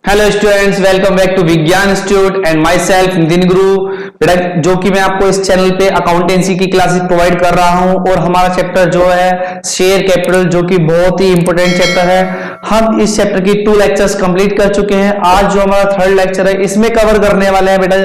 Hello students, welcome back to Vigyan institute and myself Nitin Guru. बेटा जो कि मैं आपको इस चैनल पे अकाउंटेंसी की क्लासेस प्रोवाइड कर रहा हूं और हमारा चैप्टर जो है शेयर कैपिटल, जो कि बहुत ही इंपॉर्टेंट चैप्टर है। हम इस चैप्टर की 2 लेक्चर्स कंप्लीट कर चुके हैं। आज जो हमारा 3rd लेक्चर है इसमें कवर करने वाले हैं बेटा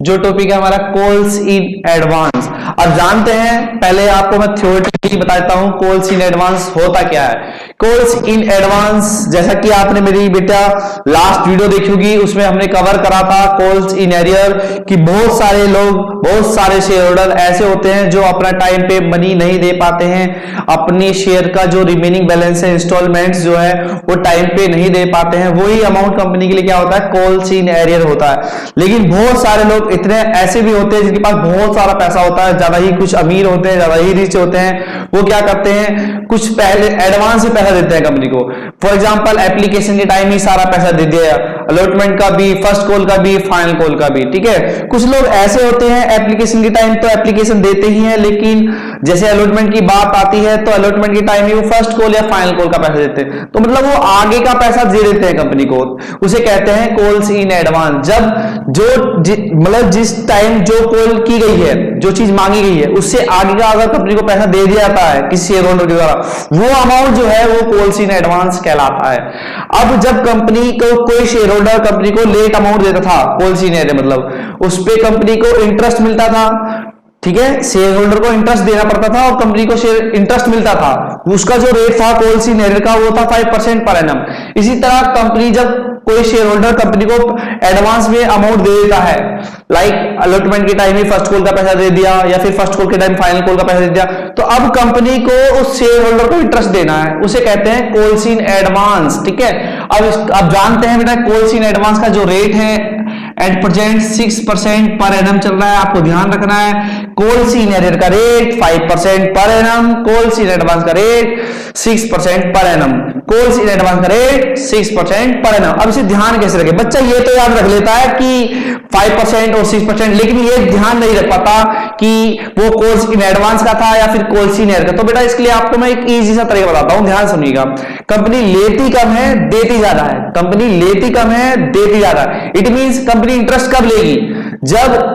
जो टॉपिक है हमारा कॉल्स इन एडवांस। अब जानते हैं, पहले आपको मैं थ्योरेटिकली बता देता हूं कॉल्स इन एडवांस होता क्या है। कॉल्स इन एडवांस, जैसा कि आपने मेरी बेटा लास्ट वीडियो देखी होगी, उसमें हमने कवर करा था कॉल्स इन एरियर कि बहुत सारे लोग, बहुत सारे शेयर होल्डर ऐसे होते हैं जो अपना टाइम पे मनी नहीं दे पाते हैं, अपनी शेयर का जो रिमेनिंग बैलेंस है, इंस्टॉलमेंट्स जो है वो टाइम पे नहीं दे पाते हैं। वही अमाउंट कंपनी के लिए क्या होता है, कॉल्स इन एरियर होता है। लेकिन बहुत सारे लोग इतने ऐसे भी होते हैं जिनके पास बहुत सारा पैसा होता है, ज्यादा ही कुछ अमीर होते हैं, ज्यादा ही रिच होते हैं। वो क्या करते हैं, कुछ पहले एडवांस से पैसा देते हैं कंपनी को। फॉर एग्जांपल एप्लीकेशन के टाइम ही सारा पैसा दे दिया, अलॉटमेंट का भी, फर्स्ट कॉल का भी, फाइनल कॉल का भी। ठीक है, कुछ लोग ऐसे होते हैं एप्लीकेशन के टाइम तो एप्लीकेशन देते ही हैं, लेकिन जैसे अलॉटमेंट की बात आती है तो अलॉटमेंट के टाइम ही वो फर्स्ट कॉल या फाइनल कॉल का पैसा देते हैं। तो मतलब वो आगे का पैसा दे देते हैं कंपनी को, उसे कहते हैं कॉल्स इन एडवांस। जब जो मतलब जिस टाइम जो कॉल की गई है, जो चीज मांगी गई है, उससे आगे का अगर कंपनी को पैसा दे दिया जाता है किसी शेयर होल्डर के द्वारा, वो अमाउंट जो है वो कॉल्स इन एडवांस कहलाता है। अब जब कंपनी को कोई शेयर होल्डर कंपनी को लेट अमाउंट देता था, कॉल्स इन एरियर मतलब उस पे कंपनी को इंटरेस्ट मिलता था। ठीक है, शेयर होल्डर को इंटरेस्ट देना पड़ता था और कंपनी को शेयर इंटरेस्ट मिलता था। उसका जो रेट था कॉल्स इन एरियर का वो था 5% पर एनम। इसी तरह कंपनी जब कोई शेयर होल्डर कंपनी को एडवांस में अमाउंट दे देता है, लाइक अलॉटमेंट के टाइम ही फर्स्ट कॉल का पैसा दे दिया या फिर फर्स्ट कॉल के टाइम फाइनल कॉल का पैसा दे दिया, तो अब कंपनी को उस शेयर होल्डर को इंटरेस्ट देना है, उसे कहते हैं कॉल्स इन एडवांस। ठीक है, अब जानते हैं बेटा कॉल्स इन एडवांस का जो रेट है एट प्रेजेंट 6% पर एनम चल रहा है। आपको ध्यान रखना है, कॉल्स इन एरियर का rate 5% per annum, calls in advance का rate 6% per annum, calls in advance का रेट 6% पर एनम। अब इसे ध्यान कैसे रखें, बच्चा ये तो याद रख लेता है कि 5% और 6%, लेकिन ये ध्यान नहीं रख पाता कि वो कॉल्स इन एडवांस का था या फिर कॉल्स इन एरियर का। तो बेटा इसके लिए आपको मैं एक इजी सा तरीका बताता हूं, ध्यान सुनिएगा। कंपनी लेती कम है, देती ज्यादा है। कंपनी लेती कम है, देती ज्यादा है। इट मींस कंपनी इंटरेस्ट कब लेगी, जब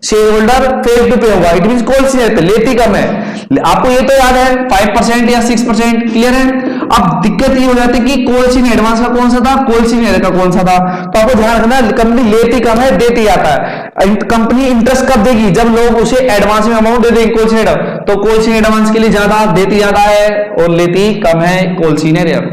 शेयर होल्डर फेल टू पे होगा। It means calls in arrear लेती कम है। आपको ये तो याद है 5% या 6%, क्लियर है। अब दिक्कत ये हो जाती है कि कॉल्स इन एडवांस का कौन सा था, कॉल्स इन एरियर का कौन सा था। तो आपको ध्यान रखना, कंपनी लेती कम है, देती आता है। कंपनी इंटरेस्ट कब देगी, जब लोग उसे एडवांस में अमाउंट दे देंगे कॉल्स इन एरियर। तो कॉल्स इन एडवांस के लिए ज्यादा, देती ज्यादा है और लेती कम है calls in arrear.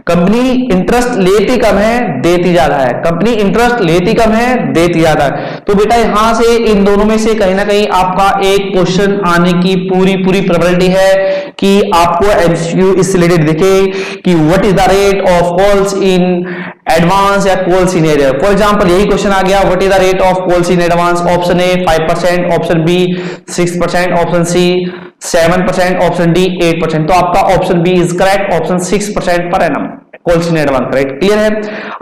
Company interest लेती कम है, देती ज्यादा है। कंपनी इंटरेस्ट लेती कम है, देती ज्यादा है। तो बेटा यहां से इन दोनों में से कहीं ना कहीं आपका एक क्वेश्चन आने की पूरी प्रोबेबिलिटी है कि आपको एमसीक्यू इससे रिलेटेड दिखे कि what is the rate of calls in advance या calls in arrear. For example यही क्वेश्चन आ गया, what is the rate of calls in advance. Option A 5%, option B 6%, option C 7%, option D 8%। तो आपका option B is correct, option 6% per annum calls in advance. Right, clear है।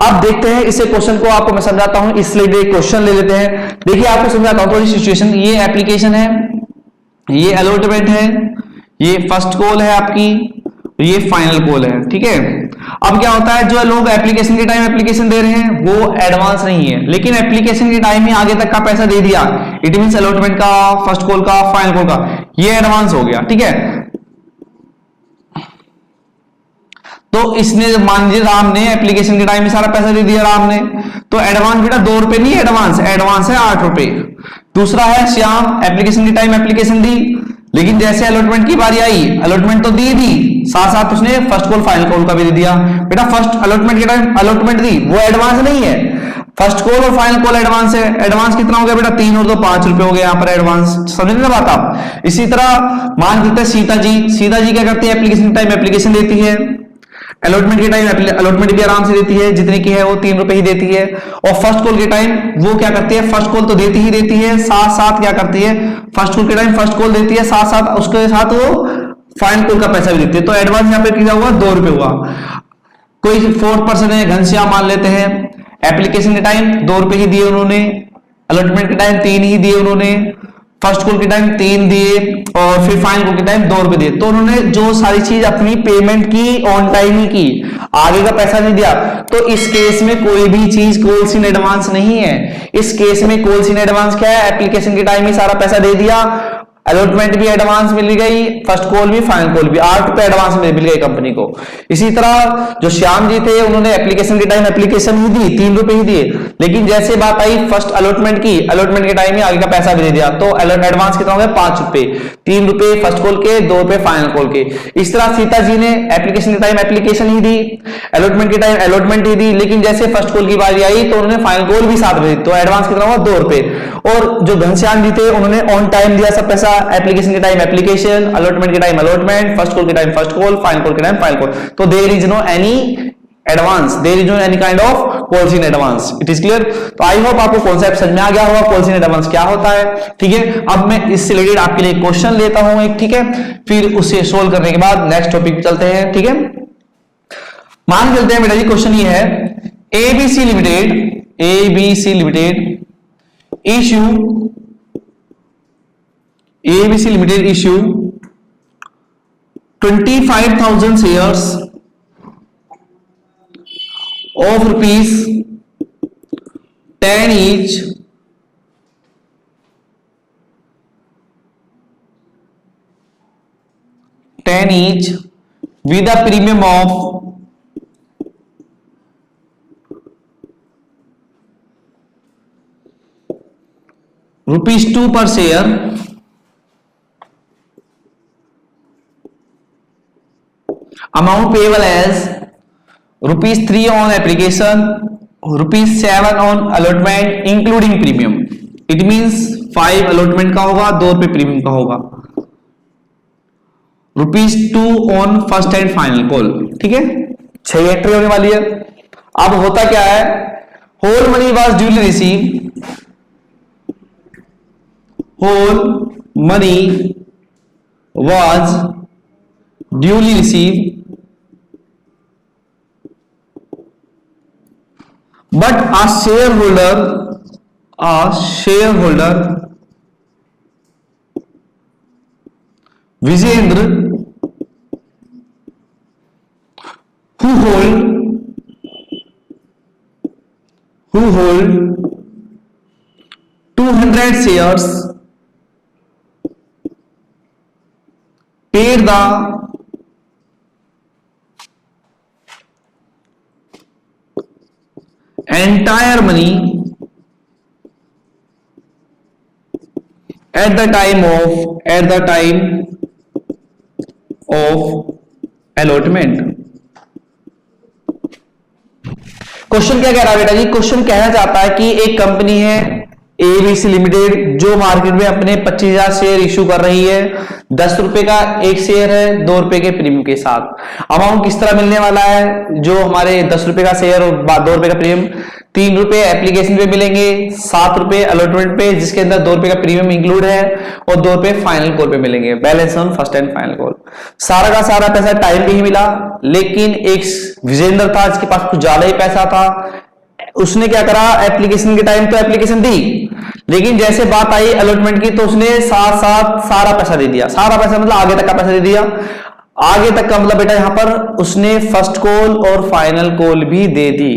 अब देखते हैं इसे क्वेश्चन को आपको मैं समझाता हूं, इसलिए एक क्वेश्चन ले लेते हैं। देखिए आपको समझाता हूं थोड़ी सिचुएशन। ये एप्लीकेशन है, ये अलॉटमेंट है, ये फर्स्ट कॉल है आपकी, ये फाइनल कॉल है। ठीक है, अब क्या होता है, जो लोग एप्लीकेशन के टाइम एप्लीकेशन दे रहे हैं वो एडवांस नहीं है, लेकिन एप्लीकेशन के टाइम ही आगे तक का पैसा दे दिया। इट मींस अलॉटमेंट का, फर्स्ट कॉल का, फाइनल कॉल का, ये एडवांस हो गया। ठीक है, तो इसने मान लीजिए राम ने एप्लीकेशन के टाइम में सारा पैसा दे दिया राम ने, तो एडवांस बेटा 2 रुपए नहीं, एडवांस है 8 रुपए। दूसरा है श्याम, एप्लीकेशन के टाइम एप्लीकेशन दी, लेकिन जैसे अलॉटमेंट की बारी आई, अलॉटमेंट तो दी थी, साथ साथ उसने फर्स्ट कॉल फाइनल कॉल का भी दे दिया। बेटा फर्स्ट अलॉटमेंट के टाइम अलॉटमेंट दी, वो एडवांस नहीं है, फर्स्ट कॉल और फाइनल कॉल एडवांस है। एडवांस कितना हो गया बेटा, 3 और 2 5 रुपए हो गए यहाँ पर एडवांस। समझ ना बात आप। इसी तरह मान लेते हैं सीता जी क्या करती है, एप्लीकेशन टाइम एप्लीकेशन देती है, अलॉटमेंट के टाइम अलॉटमेंट भी आराम से देती है, जितनी की है वो 3 रुपए ही देती है। और फर्स्ट कॉल के टाइम वो क्या करती है, फर्स्ट कॉल तो देती ही देती है, साथ साथ क्या करती है, फर्स्ट कॉल के टाइम फर्स्ट कॉल देती है, साथ साथ उसके साथ वो फाइनल कॉल का पैसा भी देती है। तो एडवांस यहाँ पे कितना हुआ, 2 रुपए हुआ। कोई 4th पर्सन है, घनश्याम मान लेते हैं, एप्लीकेशन के टाइम 2 रुपए ही दिए उन्होंने, अलॉटमेंट के टाइम 3 ही दिए उन्होंने, फर्स्ट कॉल के टाइम 3 दिए और फिर फाइनल कॉल के टाइम 2 रुपए दिए। तो उन्होंने जो सारी चीज अपनी पेमेंट की ऑन टाइम ही की, आगे का पैसा नहीं दिया। तो इस केस में कोई भी चीज कॉल्स इन एडवांस नहीं है। इस केस में कॉल्स इन एडवांस क्या है, एप्लीकेशन के टाइम ही सारा पैसा दे दिया, अलॉटमेंट भी एडवांस मिल गई, फर्स्ट कॉल भी फाइनल कॉल भी 8 रुपए एडवांस में मिल गई कंपनी को। इसी तरह जो श्याम जी थे उन्होंने एप्लीकेशन के टाइम एप्लीकेशन ही दी, 3 रुपए ही दिए, लेकिन जैसे बात आई फर्स्ट अलॉटमेंट की, अलॉटमेंट के टाइम ही आगे का पैसा भी दे दिया, तो एडवांस कितना हो गया 5 रुपए, 3 रुपए फर्स्ट कॉल के, 2 रुपए फाइनल कॉल के। इस तरह सीता जी ने एप्लीकेशन के टाइम एप्लीकेशन ही दी, अलॉटमेंट के टाइम अलॉटमेंट ही दी, लेकिन जैसे फर्स्ट कॉल की बारी आई तो उन्होंने फाइनल कॉल भी साथ में दी, तो एडवांस कितना हुआ 2 रुपए। और जो घनश्याम जी थे उन्होंने ऑन टाइम दिया सब पैसा, एप्लीकेशन के टाइम एप्लीकेशन, अलॉटमेंट के टाइम अलॉटमेंट, फर्स्ट कॉल के time first call, final call के टाइम फाइनल कॉल। तो there is no any advance, there is no any kind of calls in advance. It is clear. तो I hope आपको concept समझ में आ गया होगा calls in advance क्या होता है। ठीक है, अब मैं इससे रिलेटेड आपके लिए क्वेश्चन लेता हूं एक, ठीक है, फिर उसे सोल्व करने के बाद नेक्स्ट टॉपिक पे चलते हैं। ठीक है, मान चलते हैं बेटा जी, क्वेश्चन ये है, ABC limited issue 25,000 shares of rupees 10 each with a premium of ₹2 per share amount payable as ₹3 on application, ₹7 on allotment including premium। It means 5 allotment का होगा, 2 रुपए प्रीमियम का होगा, ₹2 on first and final call. ठीक है, 6 entry होने वाली है। अब होता क्या है, whole money was duly receive, whole money was duly receive but a shareholder Vijayendra who hold 200 shares paid the entire money at the time of allotment। Question क्या कह रहा है बेटा जी, क्वेश्चन कहना चाहता है कि एक कंपनी है एबीसी लिमिटेड जो मार्केट में अपने 25,000 शेयर इश्यू कर रही है, 10 रुपए का एक शेयर है, 2 रुपए के प्रीमियम के साथ। अमाउंट किस तरह मिलने वाला है, जो हमारे 10 रुपए का शेयर और 2 रुपए का प्रीमियम, 3 रुपए एप्लीकेशन पे मिलेंगे, 7 रुपए अलॉटमेंट पे जिसके अंदर 2 रुपए का प्रीमियम इंक्लूड है, और 2 रुपए फाइनल कॉल पे मिलेंगे, balance on first and final call. सारा का सारा पैसा टाइम पे ही मिला, लेकिन एक विजेंद्र था जिसके पास कुछ ज्यादा ही पैसा था, उसने क्या करा, एप्लीकेशन के टाइम तो एप्लीकेशन दी, लेकिन जैसे बात आई अलॉटमेंट की तो उसने साथ साथ सारा पैसा दे दिया। सारा पैसा मतलब आगे तक का पैसा दे दिया। आगे तक का मतलब बेटा यहां पर उसने फर्स्ट कॉल और फाइनल कॉल भी दे दी।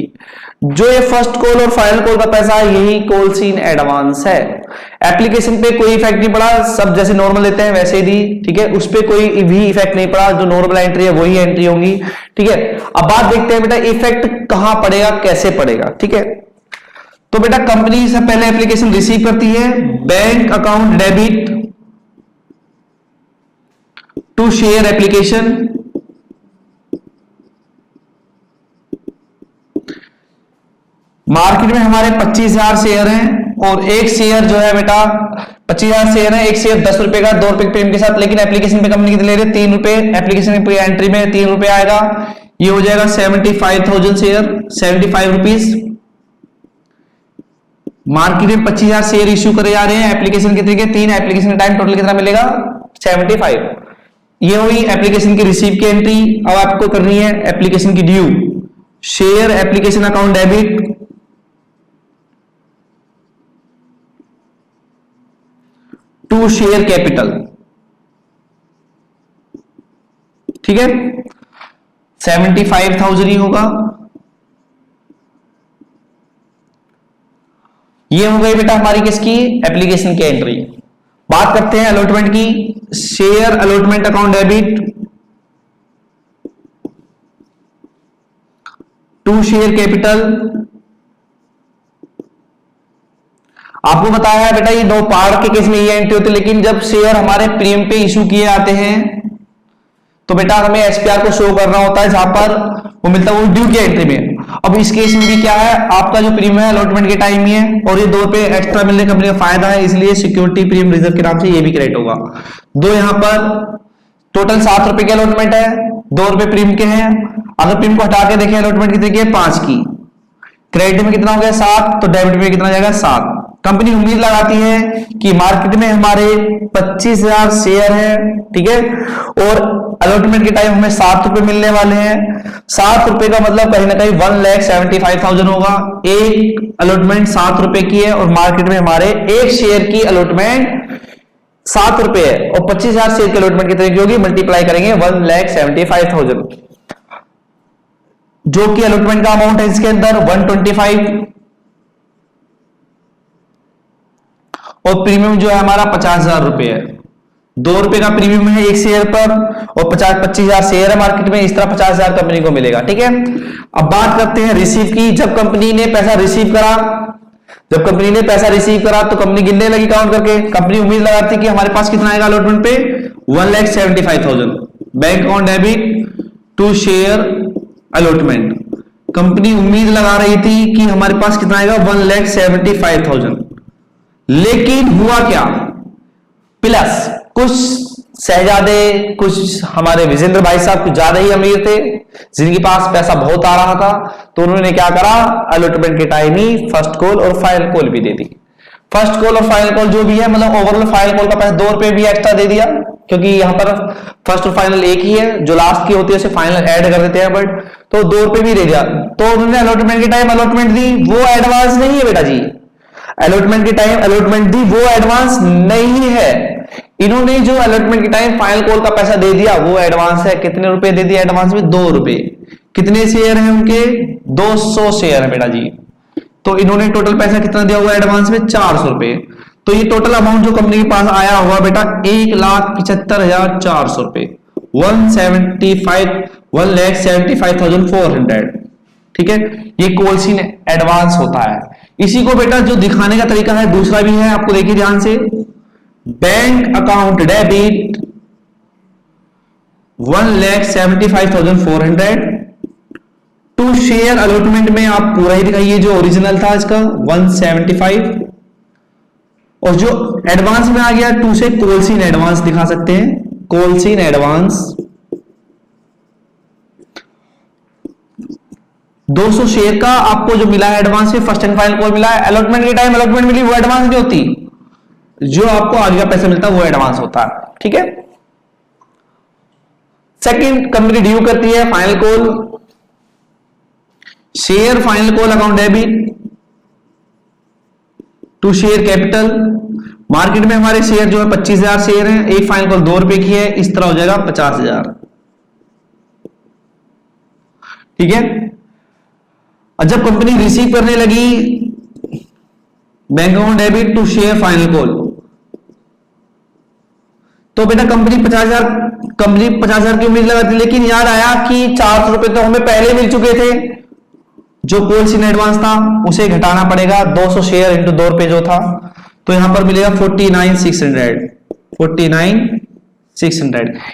जो ये फर्स्ट कॉल और फाइनल कॉल का पैसा है यही कॉल्स इन एडवांस है। एप्लीकेशन पे कोई इफेक्ट नहीं पड़ा, सब जैसे नॉर्मल देते हैं वैसे ही दी। ठीक है, उस पे कोई भी इफेक्ट नहीं पड़ा, जो नॉर्मल एंट्री है वही एंट्री होंगी। ठीक है, अब बात देखते हैं बेटा इफेक्ट कहां पड़ेगा, कैसे पड़ेगा। ठीक है, तो बेटा कंपनी से पहले एप्लीकेशन रिसीव करती है, bank account debit to share application, market में हमारे 25,000 शेयर हैं और एक शेयर जो है बेटा 25,000 शेयर है, एक शेयर 10 रुपए का, 2 रुपए प्रीमियम के साथ, लेकिन एप्लीकेशन पे कंपनी कितने ले रही है 3 रुपए। एप्लीकेशन पे एंट्री में 3 रुपए आएगा, ये हो जाएगा 75,000 शेयर, 75 रुपीज। मार्केट में 25,000 शेयर इश्यू करे जा रहे हैं, एप्लीकेशन कितने के 3, एप्लीकेशन का टाइम टोटल कितना मिलेगा 75। ये हुई एप्लीकेशन की रिसीव की एंट्री। अब आपको करनी है एप्लीकेशन की due, share application account debit to share capital, ठीक है, 75,000 ही होगा। ये हो गई बेटा हमारी किसकी, एप्लीकेशन की एंट्री। बात करते हैं अलॉटमेंट की। Share allotment account debit to share capital. आपको बताया है बेटा ये दो पार्ट के केस में ये एंट्री होती है, लेकिन जब शेयर हमारे प्रीमियम पे इशू किए आते हैं तो बेटा हमें एसपीआर को शो करना होता है, जहां पर वो मिलता है वो ड्यू की एंट्री में। अब इस केस में भी क्या है, आपका जो प्रीमियम है अलॉटमेंट के टाइम ही है और ये 2 रुपए एक्स्ट्रा मिलने कंपनी का फायदा है, इसलिए सिक्योरिटी प्रीमियम रिजर्व के नाम से ये भी क्रेडिट होगा। दो यहां पर टोटल 7 रुपए के अलॉटमेंट है, 2 रुपए प्रीमियम के हैं। अगर प्रीमियम को हटा के देखें अलॉटमेंट कितने की है, 5 की। क्रेडिट में कितना हो गया 7, तो डेबिट में कितना जाएगा 7। कंपनी उम्मीद लगाती है कि मार्केट में हमारे 25,000 शेयर है, ठीक है, और अलॉटमेंट के टाइम हमें 7 रुपए मिलने वाले हैं। 7 रुपए का मतलब कहीं ना कहीं 1,75,000 होगा। एक अलॉटमेंट 7 रुपए की है और मार्केट में हमारे एक शेयर की अलॉटमेंट 7 रुपए है और 25,000 शेयर की अलॉटमेंट कितने की होगी, मल्टीप्लाई करेंगे 1,75,000, जो कि अलॉटमेंट का अमाउंट है इसके अंदर 125 और प्रीमियम जो है हमारा 50,000 रुपए है। 2 रुपए का प्रीमियम है एक शेयर पर और 25,000 शेयर है मार्केट में, इस तरह 50,000 कंपनी को मिलेगा, ठीक है। अब बात करते हैं रिसीव की। जब कंपनी ने पैसा रिसीव करा तो कंपनी गिनने लगी काउंट करके। कंपनी उम्मीद लगाती कि हमारे पास कितना आएगा अलॉटमेंट पे, 1,75,000। Bank account debit to share allotment. Company उम्मीद लगा रही थी कि हमारे पास कितना आएगा 1,75,000, लेकिन हुआ क्या, प्लस कुछ शहजादे, कुछ हमारे विजेंद्र भाई साहब कुछ ज्यादा ही अमीर थे जिनके पास पैसा बहुत आ रहा था, तो उन्होंने क्या करा, अलॉटमेंट के टाइम ही फर्स्ट कॉल और फाइनल कॉल भी दे दी। फर्स्ट कॉल और फाइनल कॉल जो भी है, मतलब ओवरऑल फाइनल कॉल का पैसा 2 रुपए भी एक्स्ट्रा दे दिया, क्योंकि यहां पर फर्स्ट और फाइनल एक ही है, जो लास्ट की होती है उसे फाइनल ऐड कर देते हैं, बट तो 2 रुपए भी दे दिया। तो उन्होंने अलॉटमेंट के टाइम अलॉटमेंट दी, वो एडवांस नहीं है बेटा जी। अलॉटमेंट के टाइम अलॉटमेंट दी, वो एडवांस नहीं है। इन्होंने जो अलॉटमेंट के टाइम फाइनल कॉल का पैसा दे दिया वो एडवांस है। कितने रुपए दे दिया एडवांस में, 2 रुपए। कितने शेयर हैं उनके, 200 शेयर है बेटा जी। तो इन्होंने टोटल पैसा कितना दिया हुआ एडवांस में, 400 रुपए। तो ये टोटल अमाउंट जो कंपनी के पास आया हुआ बेटा 1,75,400 रुपए, 1,75,400, ठीक है। ये कॉल इन एडवांस होता है। इसी को बेटा जो दिखाने का तरीका है दूसरा भी है, आपको देखिए ध्यान से। Bank account debit 1,75,400 to share allotment में आप पूरा ही दिखाइए जो ओरिजिनल था इसका 175, और जो एडवांस में आ गया 2 से कॉल इन एडवांस दिखा सकते हैं। कॉल इन एडवांस 200 शेयर का आपको जो मिला है एडवांस में, फर्स्ट एंड फाइनल कॉल मिला है। अलॉटमेंट के टाइम अलॉटमेंट मिली, वो एडवांस नहीं होती, जो आपको आगे का पैसा मिलता है वो एडवांस होता है, ठीक है। सेकंड, कंपनी ड्यू करती है final call, share final call account debit to share capital. Market में हमारे शेयर जो है 25,000 शेयर हैं, एक फाइनल कॉल 2 रुपए की है, इस तरह हो जाएगा 50,000, ठीक है। और जब कंपनी रिसीव करने लगी bank account debit to share final call, तो बेटा कंपनी 50,000 की उम्मीद लगाती, लेकिन याद आया कि 400 रुपए तो हमें पहले मिल चुके थे, जो कॉल इन एडवांस था उसे घटाना पड़ेगा। 200 शेयर इंटू 2 रुपए जो था, तो यहां पर मिलेगा 49,600।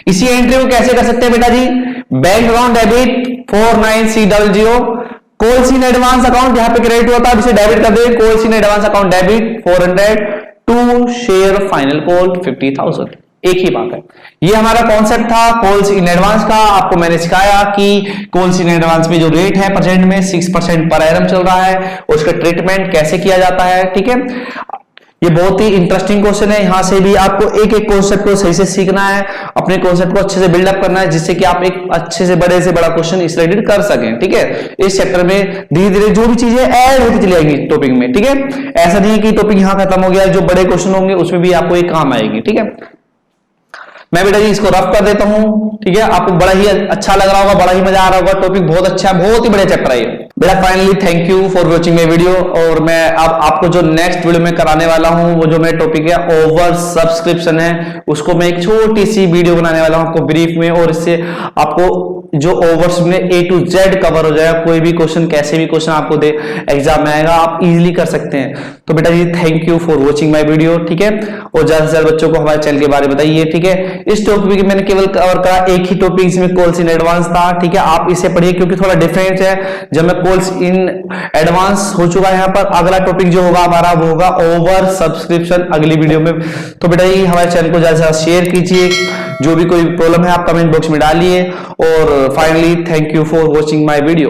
इसी एंट्री को कैसे कर सकते हैं बेटा जी, bank account debit 49,600 call in advance account, यहां पे क्रेडिट होता है, इसे डेबिट कर दे। Call in advance account debit 400 to share final call 50,000, एक ही बात है। ये हमारा कॉन्सेप्ट था कॉल्स इन एडवांस का। आपको मैंने सिखाया कि कॉल्स इन एडवांस में जो रेट है प्रेजेंट में 6% पर एनम चल रहा है, उसका ट्रीटमेंट कैसे किया जाता है, ठीक है। ये बहुत ही इंटरेस्टिंग क्वेश्चन है। यहां से भी आपको एक एक कॉन्सेप्ट को सही से सीखना है, अपने कॉन्सेप्ट को अच्छे से बिल्डअप करना है, जिससे कि आप एक अच्छे से बड़ा क्वेश्चन इस रिलेटेड कर सकें। ठीक है, इस चैप्टर में धीरे धीरे जो भी चीजें ऐड होती चली जाएंगी टॉपिक में। ठीक है, ऐसा नहीं है कि टॉपिक यहां खत्म हो गया, जो बड़े क्वेश्चन होंगे उसमें भी आपको एक काम आएगी। ठीक है, मैं बेटा जी इसको रफ कर देता हूं। ठीक है, आपको बड़ा ही अच्छा लग रहा होगा, बड़ा ही मजा आ रहा होगा, टॉपिक बहुत अच्छा है, बहुत ही बढ़िया चैप्टर है ये बेटा। Finally thank you for watching my video. और मैं अब आपको जो नेक्स्ट वीडियो में कराने वाला हूं, वो जो मेरा टॉपिक है ओवर सब्सक्रिप्शन है, उसको मैं एक छोटी सी वीडियो बनाने वाला हूं आपको ब्रीफ में, और इससे आपको जो ओवर्स में A to Z कवर हो जाएगा। कोई भी क्वेश्चन, कैसे भी क्वेश्चन आपको दे एग्जाम में आएगा, आप इजीली कर सकते हैं। तो बेटा जी thank you for watching my video. ठीक है, और ज्यादा से ज्यादा बच्चों को हमारे चैनल के बारे में बताइए। ठीक है, इस टॉपिक में मैंने केवल कवर करा एक ही टॉपिक, इसमें कॉल्स इन एडवांस था। ठीक है, आप इसे पढ़िए क्योंकि थोड़ा डिफरेंस है। जब मैं कॉल्स इन एडवांस हो चुका है यहाँ पर, अगला टॉपिक जो होगा हमारा वो होगा ओवर सब्सक्रिप्शन अगली वीडियो में। तो बेटा जी हमारे चैनल को ज्यादा से ज्यादा शेयर कीजिए, जो भी कोई प्रॉब्लम है आप कमेंट बॉक्स में डालिए। और finally thank you for watching my video.